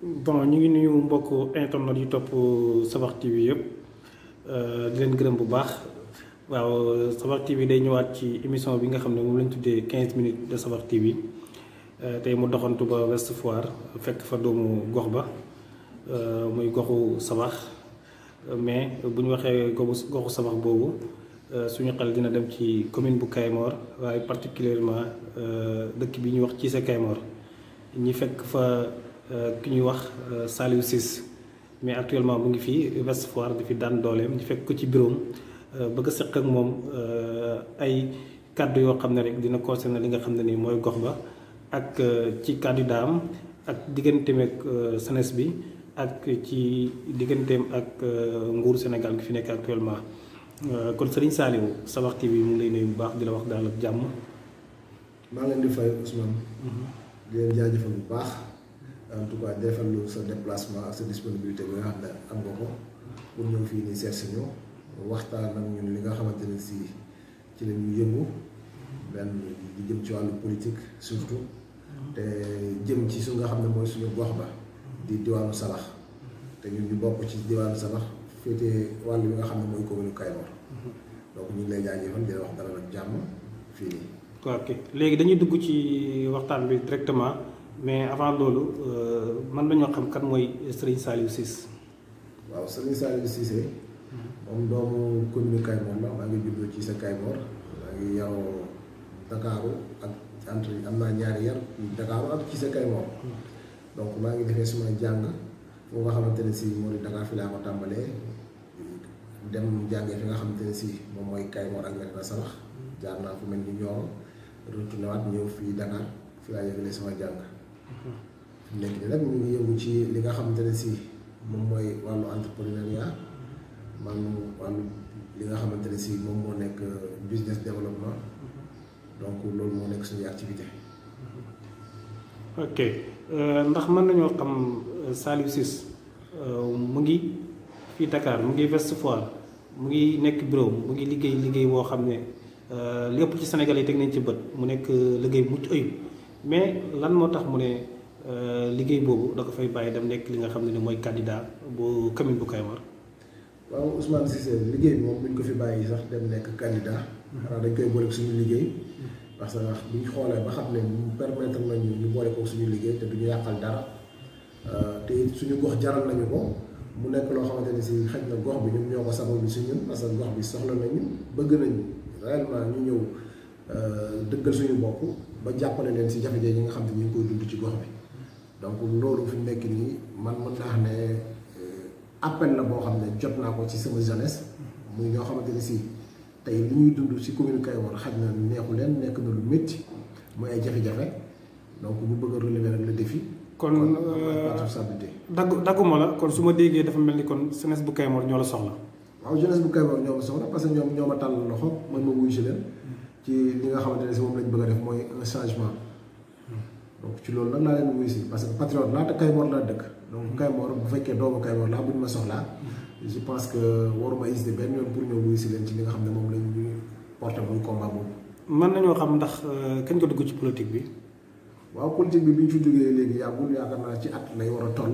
bon ñu ngi nuyu mbokk internet yu topp Sabar TV yëpp di leen gërëm bu baax waaw Sabar TV day ñëwaat ci émission bi nga xam ne moom lañ tuddee 15 minutes de Sabar TV tey mu doxantu ba Ouest Foire fekk fa doomu gox ba muy goxu Sabar mais bu ñu waxee goxu Sabar boobu suñu xel dina dem ci commune bu Kayemor waaye particulièrement dëkk bi ñuy wax Cissé Kayemor ñi fekk fa ki ñuy wax Saliou Ciss mais actuellement mu ngi fii Ouest Foire di fi daan dooleem ñu fekk ko ci bureau bëgg a seq ak moom ay kàddu yoo xam ne rek dina concerné li nga xam ne nii mooy gox ba ak ci candidat am ak digganteem ak SNES bi ak ci digganteem ak nguuru Sénégal gi fi nekk actuellement kon Serigne Saliou Sabar TV mu ngi lay nuyu bu baax di la wax daal ak jàmm. maa ngi leen di fay Ousmane. di leen jaajëfal bu baax. en tout cas defal sa déplacement ak sa disponibilité bi nga xam ne am nga ko pour ñëw fii nii seet si ñu waxtaan ak ñun li nga xamante ne si ci la ñuy yëngu benn di jëm ci wàllu politique surtout te jëm ci su nga xam ne mooy suñu gox ba di diwaanu Sabar te ñun ñu bokk ci diwaanu Sabar féetee wàll bi nga xam ne mooy commune Kayemor donc ñu ngi lay jaajëfal di la wax dara ak jàmm fii nii. ok léegi dañuy dugg ci waxtaan bi directement. mais avant loolu man dañoo xam kan mooy Serigne Saliou Ciss. waaw Serigne Saliou Cissé moom doomu commune Kayemor la maa ngi juddoo ci sa Kayemor maa ngi yaroo Dakaaru ak entre am naa ñaari yar Dakaaru ak ci sa Kayemor donc maa ngi defee suma jàng foo nga xamante ne si moo di Dakar fi laa ko tàmbalee dem jàngee fi nga xamante ne si moom mooy Kayemor ak Medina Sabax jaar naa fu mel ni Nioro retourné waat ñëw fii Dakar fi laa yëgalee sama jàng. nekk ni nag ñu ngi yëngu ci li nga xamante ne si moom mooy wàllu entrepreneuriat man wàllu li nga xamante ne si moom moo nekk business développement donc loolu moo nekk suñuy activité. ok ndax mën nañoo xam Saliou Ciss mu ngi fii Dakar mu ngi Ouest Foire mu ngi nekk bureau mu ngi liggéey boo xam ne lépp ci Sénégal yi teg nañ ci bët mu nekk liggéey bu mucc ayib mais lan moo tax mu ne liggéey boobu da ko fay bàyyi dem nekk li nga xam ne mooy candidat bu commune bu Kayemor. waaw Ousmane Cissé liggéey bi moom buñ ko fi bàyyi sax dem nekk candidat. xanaa dañ koy boole suñu liggéey. parce que buñ xoolee ba xam ne mu permettre nañu ñu boole ko suñu liggéey te duñu yàqal dara te suñu gox jaral nañu ko mu nekk loo xamante ne si xëj na gox bi ñun ñoo ko sabab bi si ñun parce que gox bi soxla nañu bëgg nañu réellement ñu ñëw dëggal suñu bopp ba jàppale leen si jafe-jafe yi nga xam ne ñu ngi koy dund ci gox bi. donc loolu fi mu nekk nii man mën naa xam ne appel la boo xam ne jot naa ko ci sama jeunesse muy ñoo xamante ne si tey li ñuy dund si commune Kayemor xaj na neexu leen nekk na lu métti mooy ay jafe-jafe donc ñu bëgg a relever nag le défi. kon responsabilité. dagguma la kon su ma déggee dafa mel ni kon jeunesse bu Kayemor ñoo la soxla. waaw jeunesse bu Kayemor ñoo ma soxla parce que ñoom ñoo ma tàll loxo man ma wuyu si leen ci li nga xamante ne si moom lañ bëgg a def mooy un changement. donc ci loolu nag laa leen wuyu si parce que patriote laa te Kayemor laa dëkk donc Kayemor bu fekkee doomu Kayemor laa bu ñu ma soxlaa je pense que waruma hésiter benn yoon pour ñëw wuyu si leen ci li nga xam ne moom lañ ñuy porté muy combat boobu. mën nañoo xam ndax kañ ko dugg ci politique bi. waaw politique bi ñu fi jógee léegi yàggul yaakaar naa ci at lay war a toll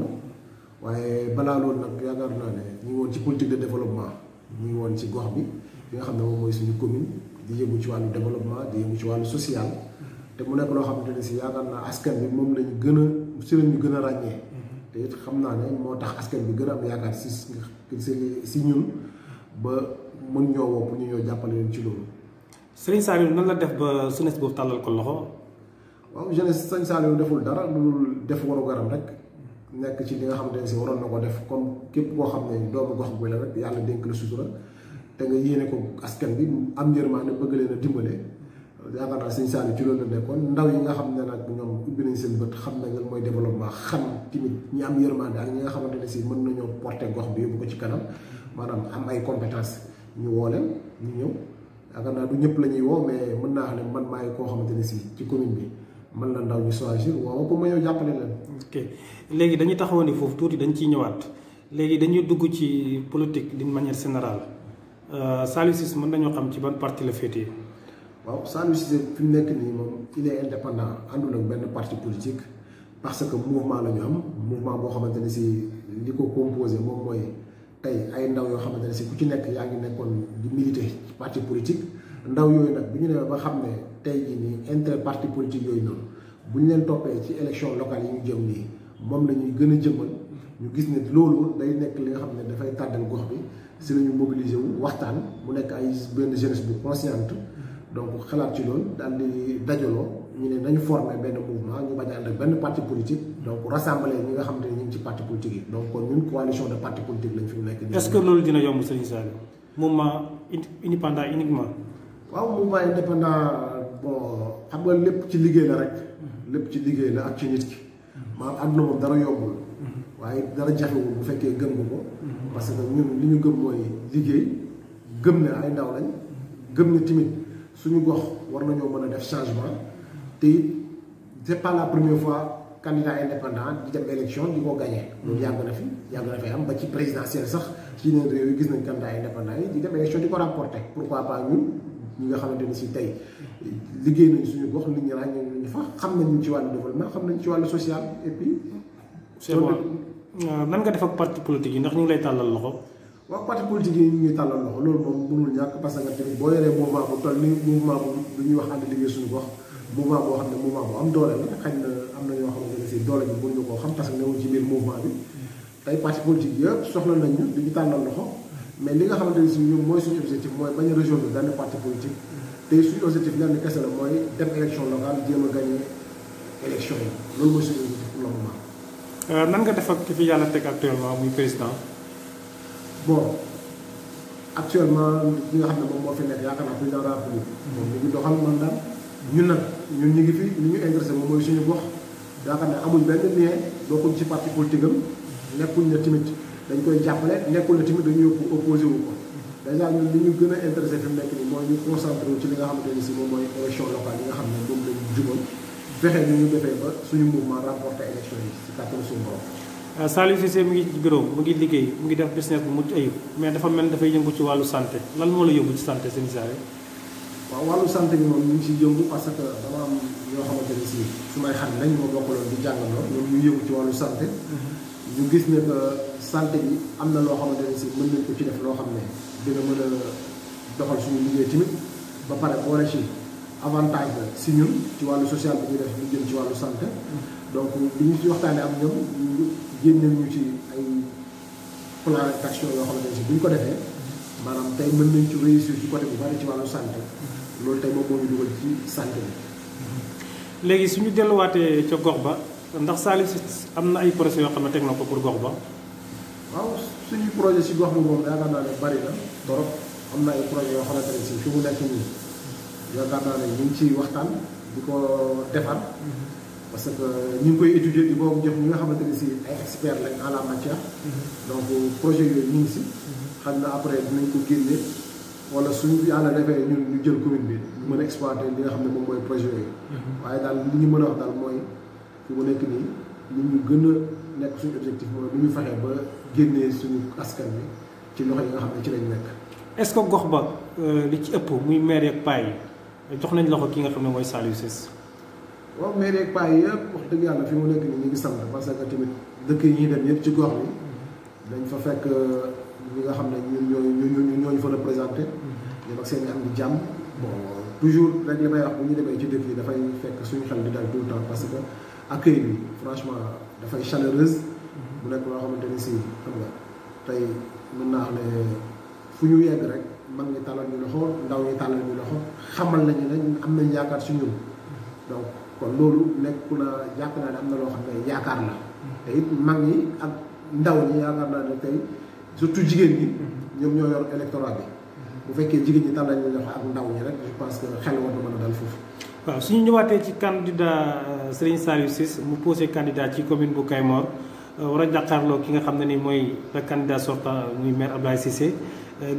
waaye balaa loolu nag yaakaar naa ne ñu ngi woon ci politique de développement ñu ngi woon ci gox bi nga xam ne moom mooy suñu commune di yëngu ci wàllu développement di yëngu ci wàllu social. te mu nekk loo xamante ne si yaakaar naa askan bi moom lañu gën a si lañu gën a ràññee te it xam naa ne moo tax askan bi gën a am yaakaar si ñun ba mën ñoo woo pour ñu ñoo jàppale leen ci loolu. Serigne Saliou nan la def ba jeunesse boobu tàllal ko loxo. waaw jeunesse Serigne Saliou deful dara lu def waru garam rek nekk ci li nga xamante ne si waroon na ko def comme képp koo xam ne doomu gox bi la rek yàlla dénk la sutura te nga yéene ko askan bi am yërmande bëgg leen a dimbale. yaakaar naa Serigne Saliou ci loolu la nekkoon ndaw yi nga xam ne nag ñoom ubbi nañ seen bët xam nañ lan mooy développement xam tamit ñi am yërmande ak ñi nga xamante ne si mën nañoo porter gox bi yóbbu ko ci kanam maanaam am ay compétence ñu woo leen ñu ñëw yaakaar naa du ñëpp la ñuy woo mais mën naa xam ne man maay koo xamante ne si ci commune bi man la ndaw ñu choisir woo pour ma ñëw jàppale leen. ok léegi dañuy taxawoon ni foofu tuuti dañ ciy ñëwaat léegi dañuy dugg ci politique d'une manière générale Saliou Ciss mën nañoo xam ci ban parti la féetee. waaw Saliou Cissé fi mu nekk nii moom il est indépendant àndul ak benn parti politique parce que mouvement la ñu am mouvement boo xamante ne si li ko composé moom mooy tey ay ndaw yoo xamante ne si ku ci nekk yaa ngi nekkoon di militer ci parti politique ndaw yooyu nag bu ñu demee ba xam ne tey jii nii intérêt parti politique yooyu noonu bu ñu leen toppee ci élection locale yi ñu jëm nii moom la ñuy gën a jëmmal ñu gis ne loolu day nekk li nga xam ne dafay tàddal gox bi si la ñu mobiliser wu waxtaan mu nekk ay benn jeunesse bu consciente donc xalaat ci loolu daal di dajaloo ñu ne nañu former benn mouvement ñu bañ a ànd ak benn parti politique donc rassembler ñi nga xam ne ñu ngi ci parti politique yi donc kon ñun coalition de parti politique lañ fi mu nekk. est-ce que loolu dina yomb Serigne Saliou mouvement indépendant uniquement. waaw mouvement indépendant bon xam nga lépp ci liggéey la rek. lépp ci liggéey la ak ci nit ki. maanaam àdduna moom dara yombul. waaye dara jafewul bu fekkee gëm nga ko. parce que ñun li ñu gëm mooy liggéey gëm ne ay ndaw lañ gëm ne tamit suñu gox war nañoo mën a def changement te it c'est pas la première fois candidat indépendant di dem élection di ko gagné. loolu yàgg na fi am ba ci présidentielle sax ci yeneen réew yi gis nañ candidat indépendant yi di dem élection di ko remporter pourquoi pas ñun ñi nga xamante ni si tey liggéey nañ suñu gox nit ñi ràññee nañu fa xam nañu ci wàllu développement xam nañ ci wàllu social et puis. c'est bon nan nga def ak parti politique yi ndax ñu ngi lay tàllal loxo. waaw parti politique yi ñu ngi tàllal loxo loolu moom mënul ñàkk parce que tamit boo yoree mouvement bu toll ni mouvement bu ñuy wax ànd liggéey suñu gox mouvement boo xam ne mouvement bu am doole la xëy na am na ñoo xamante ne si doole bi mënuñu koo xam parce que newuñ ci biir mouvement bi tey parti politique yëpp soxla nañ ñu di ñu tàllal loxo mais li nga xamante ne si ñun mooy suñu objectif mooy bañ a rejoindre benn parti politique tey suñu objectif lenn kese la mooy dem élection locale jéem a gagné élection yi loolu mooy suñu objectif pour le moment. nan nga def ak ki fi yàlla teg actuellement muy président. bon actuellement li nga xam ne moom moo fi nekk yaakaar naa président de la République moom ñu ngi doxal man daal ñun nag ñun ñu ngi fi li ñu intéressé moom mooy suñu gox yaakaar ne amuñ benn lien bokkuñ ci parti politique am nekkuñ ne tamit dañ koy jàppale nekkul ne tamit dañuy opposé wu ko dèjà ñun li ñu gën a intéressé fi mu nekk nii mooy ñu concentré wu ci li nga xamante ni si moom mooy élection locale yi nga xam ne moom lañu jubal fexe ñu defee ba suñu mouvement remporté élection yi si kàttanu suñu borom. Saliou Cissé mu ngi ci bureau mu ngi liggéey mu ngi def business bu mucc ayib mais dafa mel dafay yëngu ci wàllu santé lan moo la yóbbu ci santé Serigne Saliou. waaw wàllu santé bi moom ñu ngi siy yëngu parce que dama am ñoo xamante ne si su may xam nañ ma bokkaloon di jàngandoo ñoom ñu yëngu ci wàllu santé. ñu gis ne que santé bi am na loo xamante ne si mën nañ ko ci def loo xam ne dina mën a doxal suñu liggéey tamit ba pare boole ci avantage la si ñun ci wàllu social bi ñu def lu jëm ci wàllu santé. donc li ñu ci waxtaanee ak ñoom ñu génneel ñu ci ay plan d'action yoo xamante ne si bu ñu ko defee maanaam tey mën nañ ci réussir ci côté bu bari ci wàllu santé loolu tey moom moo ñu dugal ci santé bi. léegi suñu delluwaatee ca gox ba ndax Saliou Cissé am na ay projets yoo xam ne teg na ko pour gox ba. waaw suñu projet si gox bi moom yaakaar naa ne bari na torop am na ay projet yoo xamante ne si fi mu nekk nii yaakaar naa ne ñu ngi ciy waxtaan di ko defar. parce que ñu ngi koy étudier di boobu jox ñi nga xamante ne si ay experts lañ en la matière. donc projet yooyu ñu ngi si. xam na après dinañ ko génne wala suñu yàlla defee ñun ñu jël commune bi ñu mën a exploiter li nga xam ne moom mooy projet yooyu. waaye daal li ñu mën a wax daal mooy fi mu nekk nii li ñu gën a nekk suñu objectif mooy lu ñu fexe ba génnee suñu askan bi ci loxo yi nga xam ne ci lañ nekk. est-ce que gox ba li ci ëpp muy maire ak paa yi jox nañ loxo ki nga xam ne mooy Saliou Cissé. waaw mais rek paa yi yëpp wax dëgg yàlla fi mu nekk nii ñu ngi sant parce que tamit dëkk yi ñuy dem yëpp ci gox bi dañ fa fekk ñi nga xam ne ñun ñooñu fa représenté. ñoom ak seen i am di jàmm. bon toujours rek li may wax bu ñu demee ci dëkk yi dafay fekk suñu xel di dal tout le temps parce que accueil bi franchement dafay chaleureuse. mu nekk loo xamante ni si xam nga tey mën naa xam ne fu ñu yegg rek mag ñi tàllal ñu loxo ndaw ñi tàllal ñu loxo xamal nañu ne am nañ yaakaar si ñun donc. kon loolu nekk na yaakaar naa ne am na loo xam ne yaakaar la te it mag ñi ak ndaw ñi yaakaar naa ne tey surtout jigéen ñi ñoom ñoo yor électorat bi bu fekkee jigéen ñi tàllal ñu loxo ak ndaw ñi rek je pense que xel war na mën a dal foofu. waaw suñu ñëwaatee ci candidat Serigne Saliou Cissé mu posé candidat ci commune bu Kayemor war a jàkkaarloo ki nga xam ne ni mooy le candidat sortant muy maire Abdoulaye Cissé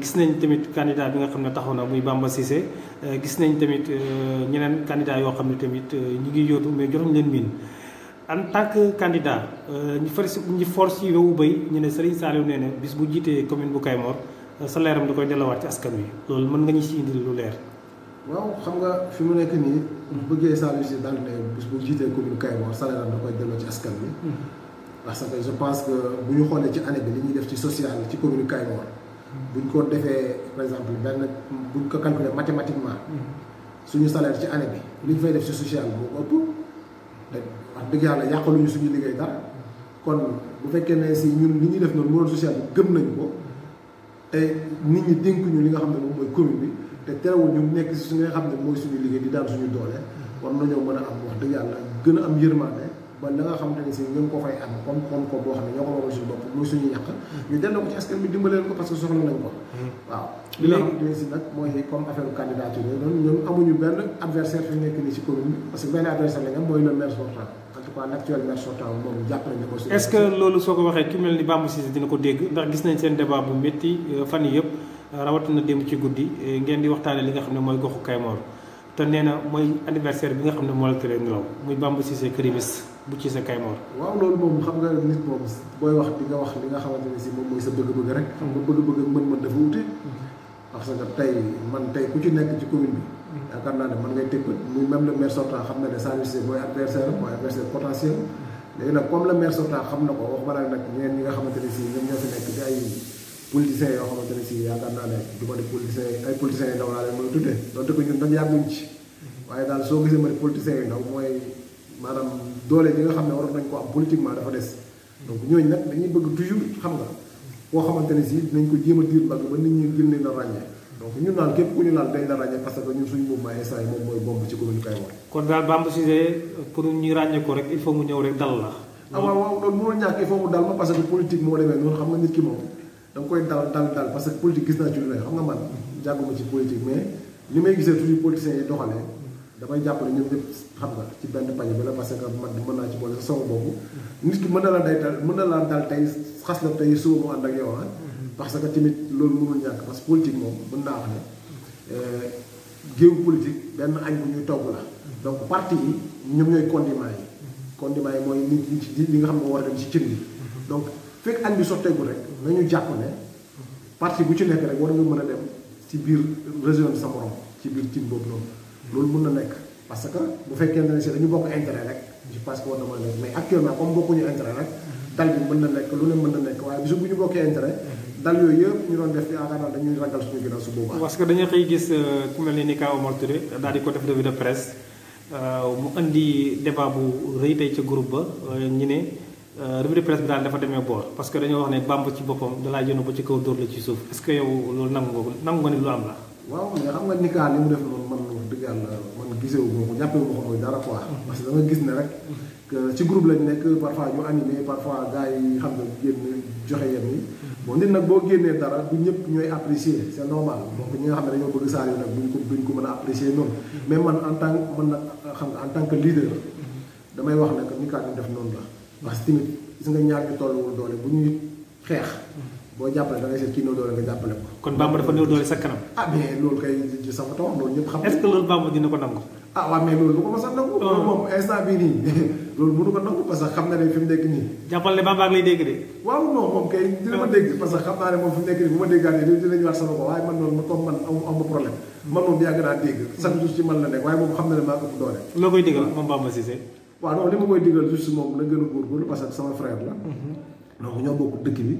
gis nañ tamit candidat bi nga xam ne taxaw na muy Bamba Cissé gis nañ tamit ñeneen candidat yoo xam ne tamit ñu ngi yóotu mais jotuñ leen miin en tant que candidat ñu force ci wewu bay ñu ne Serigne Saliou nee na bis bu jiitee commune bu Kayemor salaire am da koy delluwaat ci askan wi loolu mën nga ñu ci indil lu leer. waaw xam nga fi mu nekk nii. bu bëggee Saliou Ciss daal ne bés bu jiitee commune Kayemor salaire am da koy delloo ci askan bi. parce que je pense que bu ñu xoolee ci année bi li ñuy def ci social ci commune Kayemor. bu ñu ko defee par exemple bu ñu ko calculer mathématiquement. suñu salaire ci année bi li ñu fay def ci social moo ëpp. te wax dëgg yàlla yàqaluñu suñu liggéey dara. kon bu fekkee ne si ñun li ñuy def noonu modèle social bi gëm nañu ko te nit ñi dénkuñu li nga xam ne moom mooy commune bi. te terewul ñu nekk si su nga xam ne mooy suñu liggéey di daan suñu doole war nañoo mën a am wax dëgg yàlla gën a am yërmande ba la nga xamante ne si ñu ngi ko fay am comme ko boo xam ne ñoo ko waral suñu bopp muy suñu ñàkk ñu delloo ko ci askan bi dimbaleen ko parce que soxla nañ ko waaw li nga xamante ne si nag mooy comme affaire candidature yooyu noonu ñun amuñu benn adversaire fi nekk nii si commune bi parce que benn adversaire la nga mooy le maire sortant en tout cas l'actuel maire sortant moom jàpp nañ ne mooy suñu est-ce que loolu soo ko waxee ki mel ni Bamba Cissé dina ko dégg ndax gis nañ seen débat bu métti fan yi yëpp rawatina démb ci guddi ngeen di waxtaane li nga xam ne mooy goxu Kayemor te nee na mooy anniversaire bi nga xam ne moo la tere nelaw muy Bamba Cissé Këribis bu ci sa Kayemor. waaw loolu moom xam nga nit moom booy wax di nga wax li nga xamante ne si moom mooy sa bëgg-bëgg rek. xam nga bëgg-bëgg ak mën-mën dafa wute. parce que tey ku ci nekk ci commune bi. yaakaar naa ne man ngay tëgg muy même le maire sortant xam na ne Saliou Ciss mooy adversaire potentiel. léegi nag comme le maire sortant xam na ko wax ba nag ñeneen ñi nga xamante ne si ñoom ñoo fi nekk di ay. politiciens yoo xamante ne si yaakaar naa ne du ma di politiciens ay politiciens yu ndaw laa leen mën a tuddee donte ko ñun dañ yàgguñ ci waaye daal soo gisee ma di politiciens yu ndaw mooy maanaam doole ji nga xam ne waroon nañ ko am politiquement dafa des donc ñooñu nag dañuy bëgg toujours xam nga koo xamante ne si dinañ ko jéem a diir mbagg ba nit ñi gën leen a ràññee donc ñun daal képp ku ñu laal dañ la ràññee parce que ñun suñu mouvement instant yi moom mooy bomb ci commune Kayemor. kon daal Bamba Cissé pour ñu ràññee ko rek il faut mu ñëw rek dal la. ah waaw waaw loolu mënul ñàkk il faut mu dal ma parce que politique moo demee noonu xam nga nit ki moom da nga koy dal parce que politique gis naa ci lu ne xam nga man jàgguma ci politique mais li may gisee toujours politiciens yi doxalee damay jàpp ne ñoom ñëpp xam nga ci benn pañe bi la parce que man mën naa ci boole sa sama bopp nit ki mën na la dal tey xas la tey suba mu ànd ak yow parce que tamit loolu mënul ñàkk parce que politique moom mën naa wax ne géew politique benn añ bu ñuy togg la donc parti yi ñoom ñooy condiment yi mooy nit ñi ci li nga xam ne moo war a dem ci cin bi donc fekk añ bi sotteegu rek nañu jàpp ne parti bu ci nekk rek war nga mën a dem ci biir région sa morom ci biir cin boobu noonu loolu mën na nekk parce que bu fekkee ne si dañu bokk intérêt rek je pense que war na mën a nekk mais actuellement comme bokkuñu intérêt rek dal bi mën na nekk lu ne mën na nekk waaye bisu bu ñu bokkee intérêt dal yooyu yëpp ñu doon def yaakaar naa dañuy ragal suñu ginnaaw su boobaa. parce que dañuy xëy gis ku mel ni Ka Omar Touré daal di ko def revue de presse mu indi débat bu rëy tey ca groupe ba ñu ne revue de presse bi daal dafa demee boor parce que dañoo wax ne Bamba ci boppam dalaa yónn ba ci kaw dóor la ci suuf est-ce que yow loolu nangu nga ni lu am la. waaw mais xam nga ni Ka li mu def noonu man wax dëgg yàlla man gisewu ma ko jàppewu ma ko mooy dara quoi. parce que dama gis ne rek ci groupe lañ nekk parfois ñu animé parfois gars yi xam nga génn joxe yenn yi. bon nit nag boo génnee dara du ñëpp ñooy apprécier c'est normal donc ñi nga xam ne dañoo bëgg Saliou nag duñ ko mën a apprécier noonu mais man en tant en tant que leader damay wax ne que ni Ka def noonu la. parce que tamit gis nga ñaar ñu tolluwul doole bu ñuy xeex boo jàppale da ngay seet kii néew doole nga jàppale ko. kon Bamba dafa néew doole sa kanam. mais loolu kay ci sama taw loolu ñëpp xam. est-ce que loolu Bamba dina ko nangu. waaw mais loolu lu ko mos a nangu. loolu moom instant bii nii loolu mënu ko nangu parce que xam na ne fi mu nekk nii. jàppal ne Bamba ak lay dégg de. waaw non moom kay dina ma dégg parce que xam naa ne moom fi mu nekk nii bu ma déggaatee dinañu war sama ko waaye man noonu comme man am problème man moom yàgg naa dégg chaque jour ci man la nekk waaye moom xam na ne maa ko ëpp doole. loo koy digal moom Bamba Cissé. waaw non li ma koy digal juste moom na gën a góorgóorlu parce que sama frère la. donc ñoo bokk dëkk bi.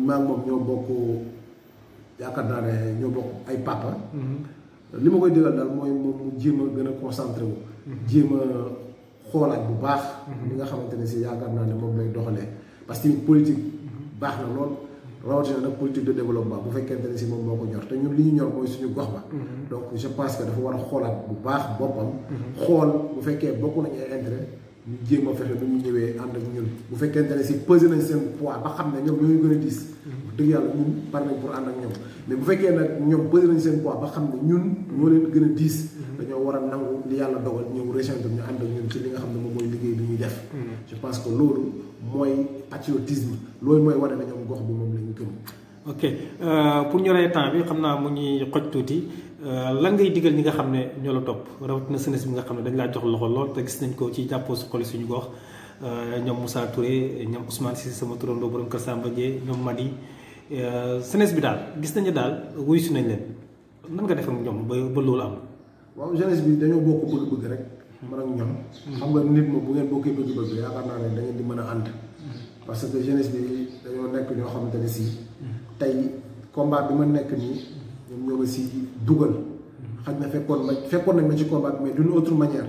maa ngi moom ñoo bokk yaakaar naa ne ñoo bokk ay papa. li ma koy digal daal mooy moom mu jéem a gën a concentré wu. jéem a xoolaat bu baax. li nga xamante ne si yaakaar naa ne moom lay doxalee parce que politique baax na lool rawatina nag politique de développement bu fekkente ne si moom moo ko ñor te ñun li ñu ñor mooy suñu gox ba. donc je pense que dafa war a xoolaat bu baax boppam. xool bu fekkee bokk nañu ay intérêt ñu jéem a fexe nu mu ñëwee ànd ak ñun bu fekkente ne si pesé nañ seen poids ba xam ne ñoom ñoo gën a diis. wax dëgg yàlla ñun pare nañ pour ànd ak ñoom mais bu fekkee nag ñoom pesé nañ seen poids ba xam ne ñun ñoo leen gën a diis. dañoo war a nangu li yàlla dogal ñëw rejoindre ñu ànd ak ñun ci li nga xam ne moom mooy liggéey bi ñuy def. je pense que loolu mooy patriotisme loolu mooy wane na ñoom gox bi moom la ñu gëm. ok pour ñu rey temps bi xam naa mu ñuy xoj tuuti lan ngay digal ñi nga xam ne ñoo la topp rawatina jeunesse bi nga xam ne dañ laa jox loxo lool te gis nañ ko ci jàppoo su xoli suñu gox ñoom Moussa Touré ñoom Ousmane Cissé sama turandoo borom Kër Samba Dié ñoom Madi jeunesse bi daal gis nañu daal wuyu si nañ leen nan nga def ak ñoom ba loolu am. waaw jeunesse bi dañoo bokk bëgg-bëgg rek. man ak ñoom. xam nga nit moom bu ngeen bokkee bëgg-bëgg yaakaar naa ne da ngeen di mën a ànd. parce que jeunesse bi dañoo nekk ñoo xamante ne si. tey combat bi ma nekk nii ñoom ñoo ma si dugal. xaj na fekkoon nañ ma ci combat bi mais d'une autre manière.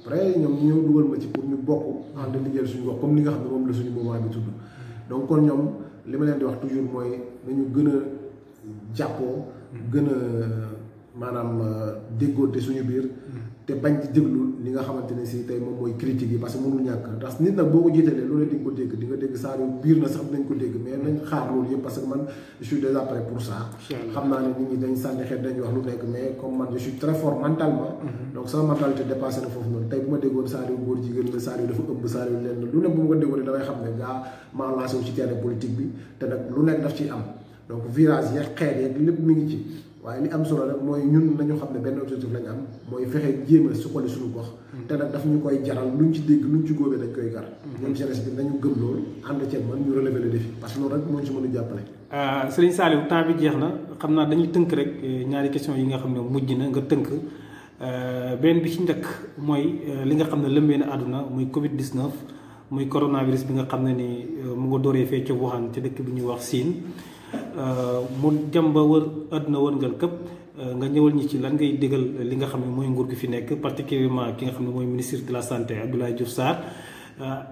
après ñoom ñoo dugal ma ci pour ñu bokk ànd liggéeyal suñu bopp comme li nga xam ne moom la suñu mouvement bi tudd. donc kon ñoom li ma leen di wax toujours mooy nañu gën a jàppoo. gën a maanaam déggoote suñu biir. te bañ di déglu li nga xamante ne si tey moom mooy critique yi parce que mënul ñàkk ndax nit nag boo ko jiitalee loolu di nga ko dégg di nga dégg saa yu biir na sax dinañ ko dégg mais nañ xaar loolu yëpp parce que man je suis déjà prêt pour ça. xam naa ne nit ñi dañ sànni xeet dañ wax lu nekk mais comme man je suis très fort mentalement. donc sama mentalité dépassé na foofu noonu tey bu ma déggoon saa yu góor jigéen la saa yu dafa ëmb saa yu lenn lu ne bu ma ko déggoon damay xam ne gaa maa lancé wu ci terrain politique bi te nag lu nekk daf ciy am donc virage yeeg xeet yeeg lépp mi ngi ci. waaye li am solo rek mooy ñun nañu xam ne benn objectif lañu am mooy fexe jéem a suqali suñu gox. te nag daf ñu koy jaral luñ ci dégg luñ ci góobee dañ koy gar. ñoom jeunesse bi nañu gëm loolu ànd ceeb man ñu relever le défi parce que loolu rek moo ñu si mën a jàppale. Serigne Saliou temps bi jeex na xam naa dañuy tënk rek ñaari question yi nga xam ne mujj na nga tënk benn bi ci njëkk mooy li nga xam ne lëmbee na àdduna muy Covid 19 muy coronavirus bi nga xam ne ni mu nga dooree fee ca Wuhan ci dëkk bi ñuy wax Siin. mu jëm ba wër àdduna wërngal këpp nga ñëwal ñi ci lan ngay digal li nga xam ne mooy nguur gi fi nekk particulièrement ki nga xam ne mooy ministre de la santé Abdoulaye Diouf Sarr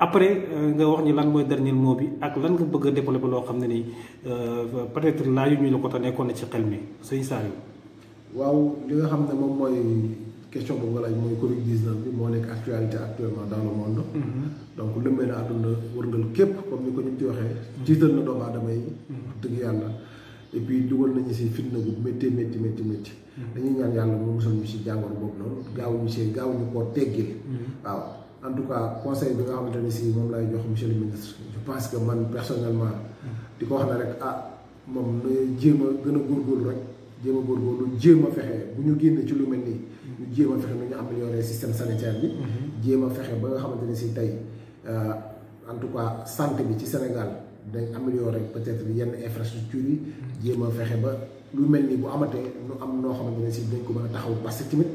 après nga wax ñi lan mooy dernier mot bi ak lan nga bëgg a développer loo xam ne ni peut-être laa yu ñu la ko te nekkoon na ci xel mi sëñ Saliou. waaw li nga xam ne moom mooy question boobu nga laaj mooy Covid 19 bi moo nekk actualité actuellement dans le monde. donc lëmbee na àdduna wërngal képp comme ni ko ñu ci waxee. jiital na doomu aadama yi. dëgg yàlla et puis dugal nañu si fitna bu métti. dañuy ñaan yàlla mu musal ñu si jàngoro boobu noonu gaawuñu koo teggil. waaw en tout cas conseil bi nga xamante ne si moom lay jox monsieur le ministre. je pense que man personnellement. di ko wax ne rek moom na jéem a gën a góorgóorlu rek. jéem a fexe bu ñu génnee ci lu mel nii. ñu jéem a fexe nu ñu améliorer système sanitaire bi. jéem a fexe ba nga xamante ne si tey en tout cas santé bi ci Sénégal dañ améliorer peut-être yenn infrastructures yi. jéem a fexe ba lu mel nii bu amatee nu am noo xamante ne si dañ ko mën a taxaw parce que tamit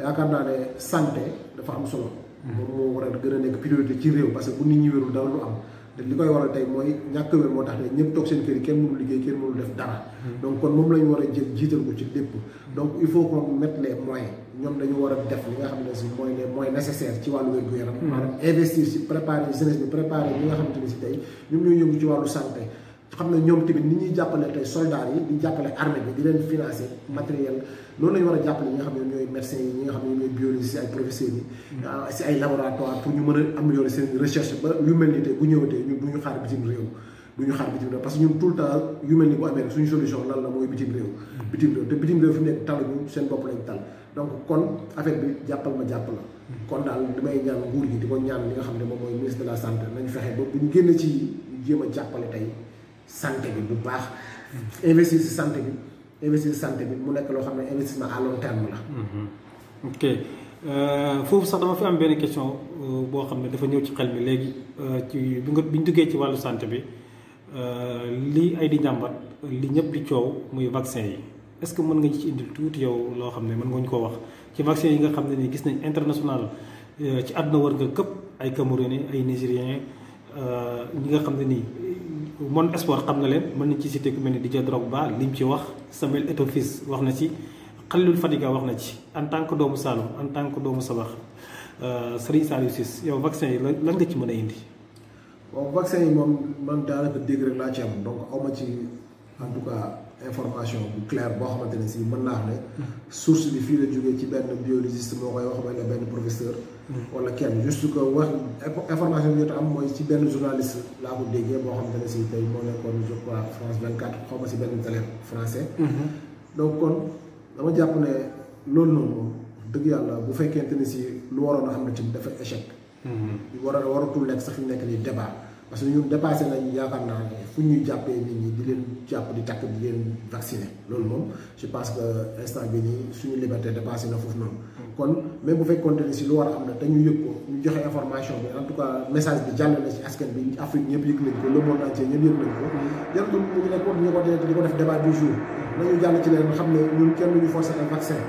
yaakaar naa ne santé dafa am solo. moom moo war a gën a nekk priorité ci réew parce que bu nit ñi wérul dara lu am. te li koy waral tey mooy ñàkk wér moo tax ne ñëpp toog seen kër yi kenn mënul liggéey kenn mënul def dara. donc kon moom la ñu war a jël jiital ko ci lépp. donc il faut qu'on mette les moyens ñoom dañu war a def li nga xam ne si mooy les moyens nécessaires ci wàllu wér-gu-yaram. maanaam investir si préparer jeunesse bi préparer ñi nga xamante ne si tey ñoom ñooy yëngu ci wàllu santé. xam ne ñoom tamit ni ñuy jàppale tey soldats yi di jàppale armée bi di leen financer matériel loolu la ñu war a jàppale ñi nga xam ne ñooy médecins yi ñi nga xam ne ñooy biologistes si ay professeurs yi. si ay laboratoire pour ñu mën a améliorer seen recherche ba yu mel ni tey bu ñëwatee ñun du ñu xaar bitim réew. parce que ñun tout le temps yu mel ni bu amee suñu solution lan la mooy bitim réew. te bitim réew fi mu nekk taluñu seen bopp lañ tal donc kon affaire bi jàppal ma jàpp la. kon daal li may ñaan nguur gi di ko ñaan li nga xam ne moom mooy ministre de la santé nañu fexe ba bu ñu génn ci jéem a jàppale tey santé bi bu baax. investir si santé bi mu nekk loo xam ne investissement à long terme la. ok foofu sax dama fi am benn question boo xam ne dafa ñëw ci xel mi léegi ci bi ñu duggee ci wàllu santé bi lii ay di njàmbat li ñëpp di coow muy vaccin yi est-ce que mën nga ci indil tuuti yow loo xam ne mën nga ñu koo wax ci vaccin yi nga xam ne ni gis nañ international ci àdduna wër nga këpp ay Camerounais ay Nigériens ñi nga xam ne nii. Monde Sport xam na leen mën nañ ci cité ku mel ni Didier Drogba lim ci wax Samuel Eto'o wax na ci Khalilou Fadiga wax na ci en tant que doomu Saloum en tant que doomu Sabax Serigne Saliou Ciss yow vaccin yi lan nga ci mën a indi. waaw vaccin yi moom man daanaka dégg rek laa ci am donc awma ci en tout cas information bu claire boo xamante ne si mën naa wax ne source bi fii la jógee ci benn biologiste moo koy wax wala benn professeur. wala kenn juste que wax information bi ñu am mooy ci benn journaliste laa ko déggee boo xamante ne si tey moo nekkoon je crois France 24 xaw ma si benn télé français. donc kon dama jàpp ne loolu noonu moom dëgg yàlla bu fekkente ne si lu waroon a am na ci dafa échec. waratul nekk sax fi nekk nii débat parce que ñun dépassé nañ yaakaar naa ne fu ñuy jàppee nit ñi di leen jàpp di takk di leen vacciner loolu moom je pense que instant bi nii suñu liberté dépassé na foofu noonu. kon même bu fekkoonte ne si lu war a am na te ñu yëg ko ñu joxe information bi en tout cas message bi jàll na ci askan bi Afrique ñëpp yëg nañ ko le monde entier ñëpp yëg nañ ko. jërëjëf ñu ngi nekkoon ñu ko def débat du jour. nañu jàll ci leen xam ne ñun kenn duñu forcer ay vaccin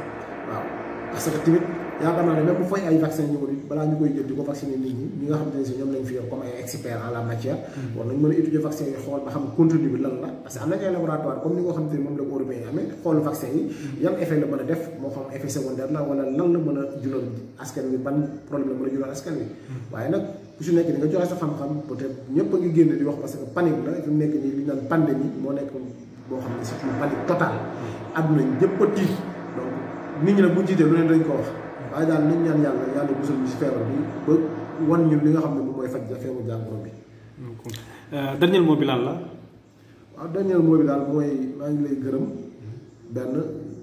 waaw parce que tamit yaakaar naa ne même bu fay ay vaccin ñëwul it balaa ñu koy jël di ko vacciner nit ñi nga xamante ne si ñoom lañ fi yor comme ay experts en la matière war nañ mën a étudier vaccin yi xool ba xam contenu bi lan la parce que am nañ ay laboratoire comme ni nga xamante ne moom la ko européen yi amee xool vaccin yi yan effet la mën a def moo xam effet secondaire la wala lan la mën a jural askan wi ban problème la mën a jural askan wi waaye nag ku si nekk di nga joxe sa xam-xam peut-être ñëpp a ngi génn di wax parce que panique la fi mu nekk nii li naan pandémie moo nekk boo xam ne c'est une panique totale adduna ñëpp a tiit donc nit ñi nag bu jiitee lu ne dañ ko wax waaye daal nañ ñaan yàlla musal ñu si feebar bi ba wan ñu li nga xam ne moom mooy faj feebaru jàngoro bi. dernier mot bi lan la. waaw dernier mot bi daal mooy maa ngi lay gërëm benn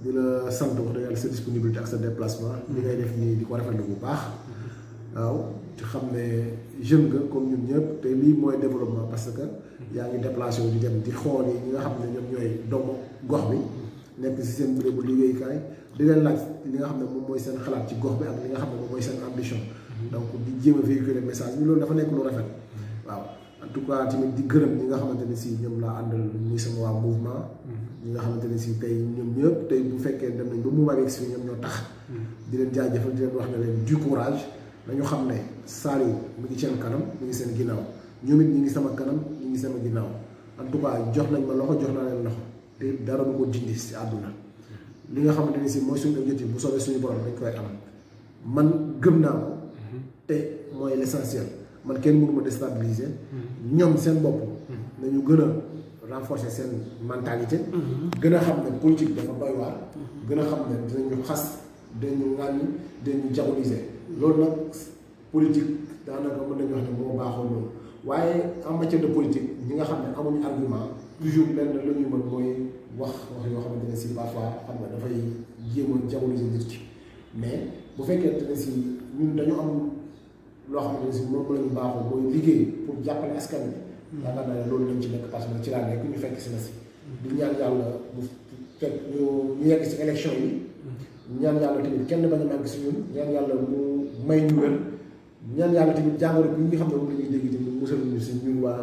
di la sant wax dëgg yàlla sa disponibilité ak sa déplacement li ngay def nii di ko rafetlu bu baax waaw ci xam ne jeune nga comme ñun ñëpp te lii mooy développement parce que yaa ngi déplacé wu di dem di xool yi ñi nga xam ne ñoom ñooy doomu gox bi nekk si seen bérébu liggéeykaay di leen laaj li nga xam ne moom mooy seen xalaat ci gox bi ak li nga xam ne moom mooy seen ambition donc di jéem a véhiculer message bi loolu dafa nekk lu rafet waaw en tout cas tamit di gërëm ñi nga xamante ne si ñoom laa àndal muy sama waa mouvement ñi nga xamante ne si tey ñoom ñëpp tey bu fekkee dem nañ ba mouvement bi si ñoom ñoo tax di leen jaajëfal di leen wax ne leen du courage dañu xam ne Saliou mi ngi seen kanam mi ngi seen ginnaaw ñoom it ñi ngi sama kanam ñi ngi sama ginnaaw en tout cas jox nañ ma loxo jox naa leen loxo te dara du ko dindi si àdduna li nga xamante ni si mooy suñu objectif bu soobee suñu borom dañ koy am man gëm naa ko te mooy l'essentiel man kenn mënu ma déstabiliser ñoom seen bopp nañu gën a renforcer seen mentalité gën a xam ne politique dafa doy waar gën a xam ne dinañu xas dañu ŋàññi dañu diaboliser loolu nag politique daanaka mën nañu wax ne moo baaxoon loolu waaye en matière de politique ñi nga xam ne amuñu argument toujours lenn la ñuy mën mooy wax yoo xamante ne si parfois xam nga dafay jéem a diaboliser nit ki mais bu fekkee ne si ñun dañu am loo xamante ne si moom la ñu baaxoo mooy liggéey pour jàppale askan bi yaakaar naa ne loolu lañ ci nekk parce que ci laa nekk ñu fekk si na si di ñaan yàlla bu fekk ñu yegg si élection yi ñaan yàlla tamit kenn bañ a manqué si ñun ñaan yàlla mu may ñu wér ñaan yàlla tamit jàngoro bi nga xam ne moom la ñuy dégg tamit musal ñu si ñun waa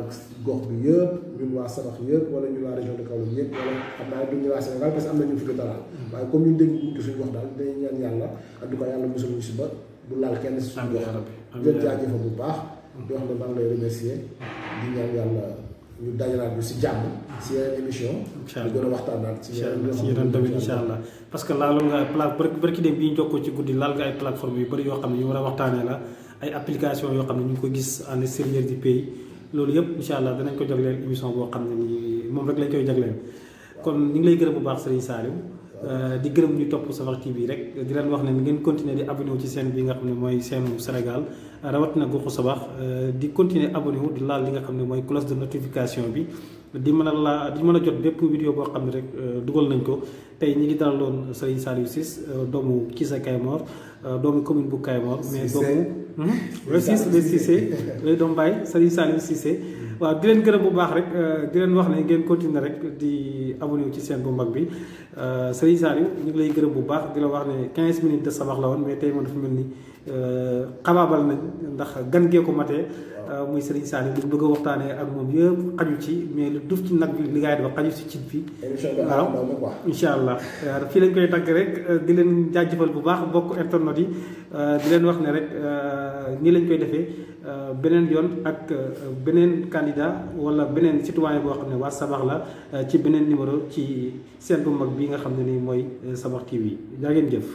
gox bi yëpp ñun waa Sabax yëpp wala ñun waa région de Kaolack yëpp wala xam naa duñu waa Sénégal parce que am na ñu fi ko dalal waaye comme ñun dégg ñu suñu wax daal dañuy ñaan yàlla en tout cas yàlla musal ñu si ba du laal kenn si suñu gox di leen jaajëfal bu baax di wax ne maa ngi lay remercier di ñaan yàlla ñu dajalaat ñu si jàmm si yeneen émission di gën a waxtaanaat si yeneen tamit incha allah parce que laaloon nga ay barki dem bi ñu jokkoo ci guddi laal nga ay plateforme yu bëri yoo xam ne ñu war a waxtaanee la ay application yoo xam ne ñu ngi ko gis à l'extérieur du pays loolu yëpp incha allah danañ ko jagleel émission boo xam ne nii moom rek lañ koy jagleel kon ñu ngi lay gërëm bu baax Serigne Saliou di gërëm ñu topp Sabax TV rek di leen wax ne ngeen continuer di abonné wu ci chaîne bi nga xam ne mooy chaîne Sénégal rawatina goxu Sabax di continuer abonné wu di laal li nga xam ne mooy cloche de notification bi di mën a jot bépp vidéo boo xam ne rek dugal nañ ko tey ñi ngi dalaloon Serigne Saliou Ciss doomu Cissé Kayemor doomu commune bu Kayemor mais doomu le Cissé lay doom bàyyi Serigne Saliou Cissé waaw di leen gërëm bu baax rek di leen wax ne ngeen continuer rek di abonné wu ci chaîne bu mag bi Serigne Saliou ñu ngi lay gërëm bu baax di la wax ne 15 minutes de Sabax la woon mais tey man dafa mel ni xabaabal nañ ndax gan gee ko matee muy Serigne Saliou li bëgg a waxtaanee ak moom yëpp xaju ci mais lu duf ci nag bi li ngay dafa xaju si cin bi waaw incha allah fii lañ koy tagg rek di leen jaajëfal bu baax bokk internet yi di leen wax ne rek nii lañ koy defee beneen yoon ak beneen candidat wala beneen citoyen boo xam ne waa Sabax la ci beneen numéro ci seen bu mag bi nga xam ne nii mooy Sabax TV jaa ngeen jëf